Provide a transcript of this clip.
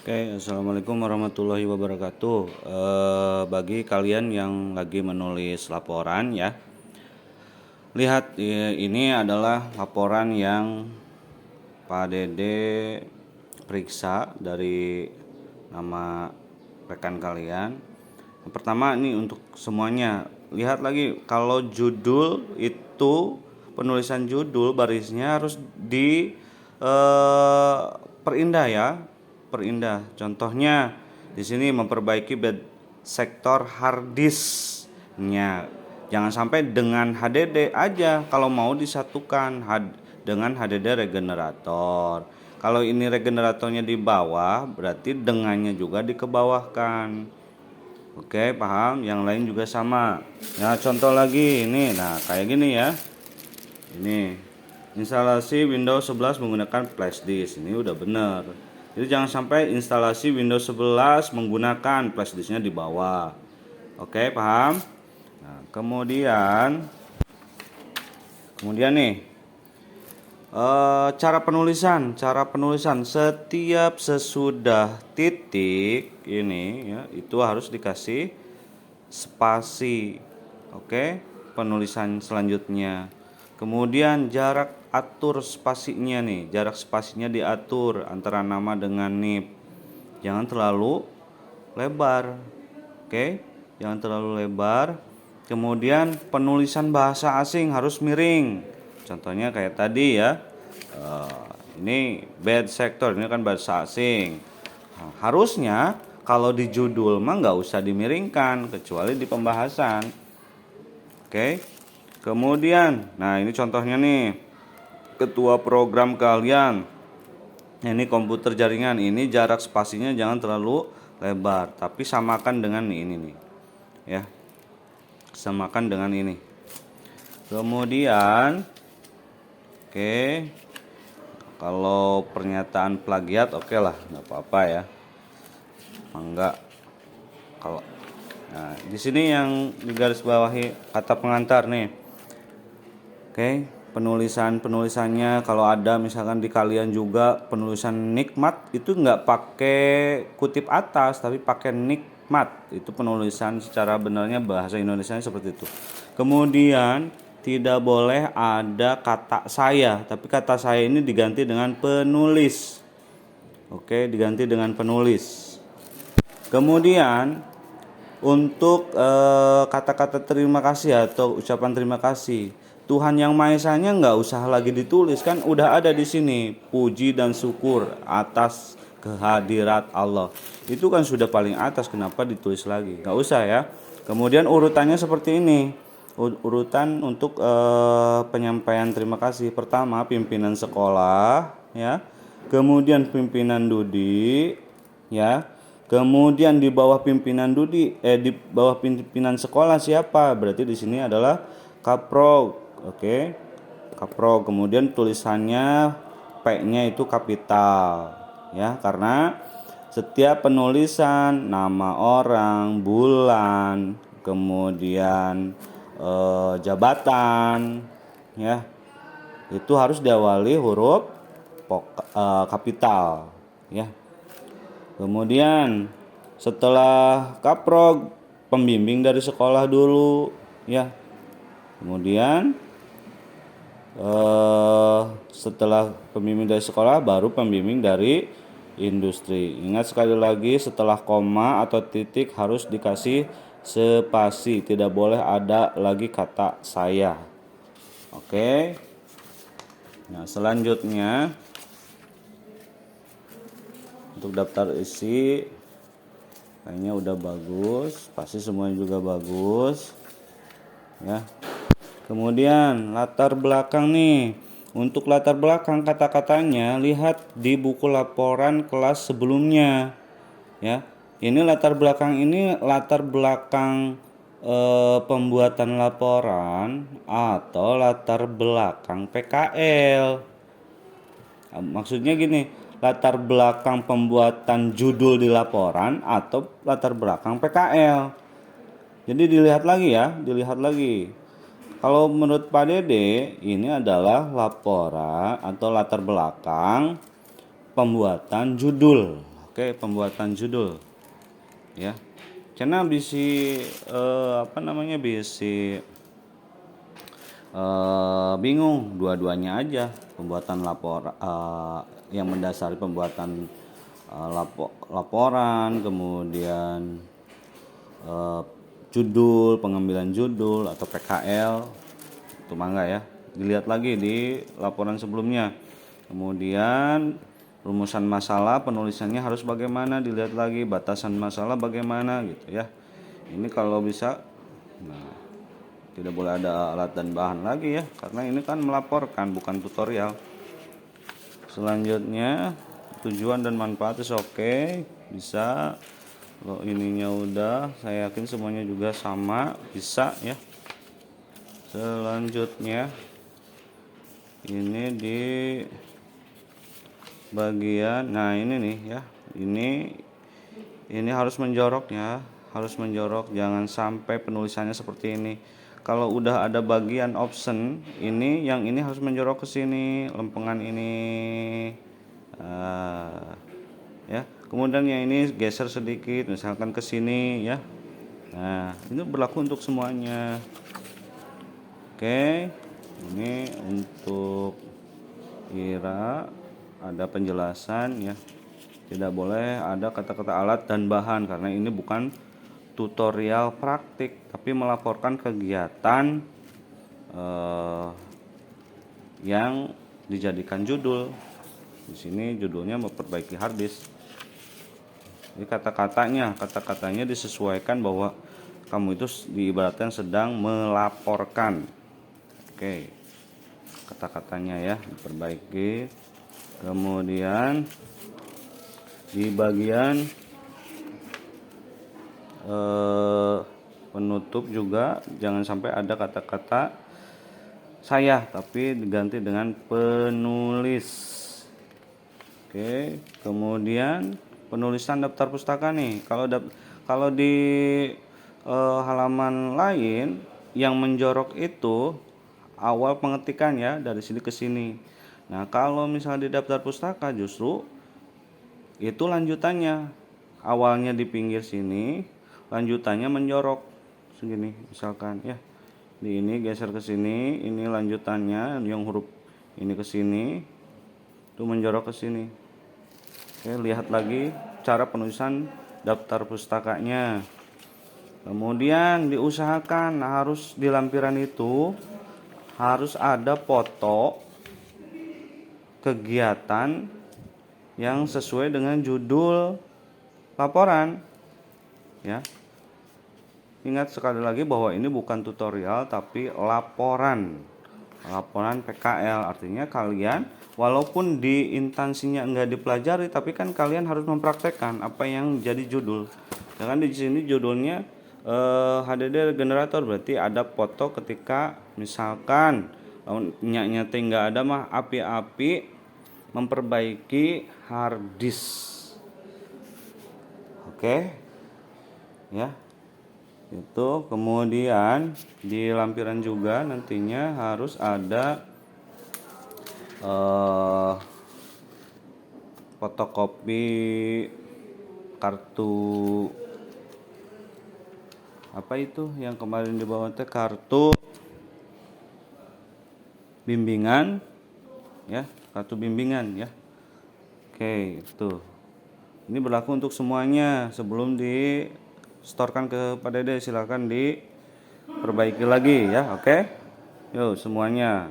Oke, assalamualaikum warahmatullahi wabarakatuh. Bagi kalian yang lagi menulis laporan ya, lihat ini adalah laporan yang Pak Dede periksa dari nama rekan kalian. Yang pertama ini untuk semuanya. Lihat lagi kalau judul itu penulisan judul barisnya harus di perindah ya, perindah. Contohnya di sini memperbaiki bed sektor hard disknya. Jangan sampai dengan HDD aja, kalau mau disatukan dengan HDD regenerator. Kalau ini regeneratornya di bawah, berarti dengannya juga dikebawahkan. Oke, paham? Yang lain juga sama. Ya, contoh lagi ini. Nah, kayak gini ya. Ini instalasi Windows 11 menggunakan flash disk. Ini udah bener. Jadi jangan sampai instalasi Windows 11 menggunakan flash disknya di bawah. Oke, paham? Nah, kemudian nih cara penulisan setiap sesudah titik ini ya, itu harus dikasih spasi. Oke, penulisan selanjutnya. Kemudian jarak atur spasinya nih, jarak spasinya diatur antara nama dengan NIP. Jangan terlalu lebar. Oke, jangan terlalu lebar. Kemudian penulisan bahasa asing harus miring. Contohnya kayak tadi ya. Ini bed sector, ini kan bahasa asing. Nah, harusnya kalau di judul mah nggak usah dimiringkan kecuali di pembahasan. Oke. Kemudian, nah ini contohnya nih. Ketua program kalian. Ini komputer jaringan, ini jarak spasinya jangan terlalu lebar, tapi samakan dengan ini nih. Ya. Samakan dengan ini. Kemudian oke. Kalau pernyataan plagiat oke lah, nggak apa-apa ya. Enggak. Kalau nah, di sini yang digaris bawahi kata pengantar nih. Oke, penulisannya kalau ada misalkan di kalian juga penulisan nikmat itu nggak pakai kutip atas tapi pakai nikmat. Itu penulisan secara benarnya bahasa Indonesianya seperti itu. Kemudian tidak boleh ada kata saya, tapi kata saya ini diganti dengan penulis. Oke, diganti dengan penulis. Kemudian untuk kata-kata terima kasih atau ucapan terima kasih, Tuhan Yang Maha Esa-nya nggak usah lagi ditulis, kan udah ada di sini. Puji dan syukur atas kehadirat Allah. Itu kan sudah paling atas, kenapa ditulis lagi? Nggak usah ya. Kemudian urutannya seperti ini. Urutan untuk penyampaian terima kasih. Pertama pimpinan sekolah ya. Kemudian pimpinan Dudi ya. Kemudian di bawah pimpinan di bawah pimpinan sekolah siapa? Berarti di sini adalah kaprog. Oke. Kaprog. Kemudian tulisannya P-nya itu kapital ya, karena setiap penulisan nama orang, bulan, kemudian jabatan ya, itu harus diawali huruf kapital ya. Kemudian setelah kaprog, pembimbing dari sekolah dulu ya. Kemudian setelah pembimbing dari sekolah baru pembimbing dari industri. Ingat sekali lagi, setelah koma atau titik harus dikasih spasi, tidak boleh ada lagi kata saya. Oke. Nah, selanjutnya untuk daftar isi kayaknya udah bagus, pasti semuanya juga bagus ya. Kemudian latar belakang nih. Untuk latar belakang kata-katanya lihat di buku laporan kelas sebelumnya ya. Ini latar belakang pembuatan laporan atau latar belakang PKL. Maksudnya gini, latar belakang pembuatan judul di laporan atau latar belakang PKL. Jadi dilihat lagi. Kalau menurut Pak Dede, ini adalah laporan atau latar belakang pembuatan judul. Oke, pembuatan judul ya. Karena bisi bisi bingung dua-duanya aja, pembuatan yang mendasari pembuatan laporan, kemudian judul, pengambilan judul atau PKL itu mangga ya, dilihat lagi di laporan sebelumnya. Kemudian rumusan masalah, penulisannya harus bagaimana, dilihat lagi batasan masalah bagaimana gitu ya. Ini kalau bisa, nah, tidak boleh ada alat dan bahan lagi ya, karena ini kan melaporkan bukan tutorial. Selanjutnya tujuan dan manfaat oke, bisa. Kalau ininya udah, saya yakin semuanya juga sama, bisa ya. Selanjutnya ini di bagian, nah ini nih ya, ini harus menjorok ya, harus menjorok, jangan sampai penulisannya seperti ini. Kalau udah ada bagian option ini, yang ini harus menjorok ke sini, lempengan ini ya. Kemudian yang ini geser sedikit, misalkan ke sini ya. Nah, ini berlaku untuk semuanya. Oke, ini untuk Ira ada penjelasan ya. Tidak boleh ada kata-kata alat dan bahan karena ini bukan tutorial praktik, tapi melaporkan kegiatan yang dijadikan judul. Di sini judulnya memperbaiki harddisk. Jadi kata-katanya disesuaikan bahwa kamu itu diibaratkan sedang melaporkan. Oke, kata-katanya ya diperbaiki. Kemudian di bagian penutup juga jangan sampai ada kata-kata saya, tapi diganti dengan penulis. Oke, kemudian penulisan daftar pustaka nih. Kalau di halaman lain yang menjorok itu awal pengetikan ya, dari sini ke sini. Nah, kalau misalnya di daftar pustaka justru itu lanjutannya. Awalnya di pinggir sini, lanjutannya menjorok segini misalkan ya. Di ini geser ke sini, ini lanjutannya yang huruf ini ke sini, itu menjorok ke sini. Oke, lihat lagi cara penulisan daftar pustakanya. Kemudian diusahakan harus di lampiran itu harus ada foto kegiatan yang sesuai dengan judul laporan ya. Ingat sekali lagi bahwa ini bukan tutorial tapi laporan PKL. Artinya kalian walaupun di instansinya enggak dipelajari, tapi kan kalian harus mempraktekkan apa yang jadi judul. Jangan di sini judulnya HDD generator, berarti ada foto ketika misalkan nyata nggak ada mah api-api memperbaiki hard disk. Oke ya, itu. Kemudian di lampiran juga nantinya harus ada fotokopi kartu apa itu yang kemarin di bawah teh, kartu bimbingan ya, kartu bimbingan ya. Oke, itu. Ini berlaku untuk semuanya. Sebelum di setorkan ke Pak Dede, silakan diperbaiki lagi ya. Oke. Yuk semuanya.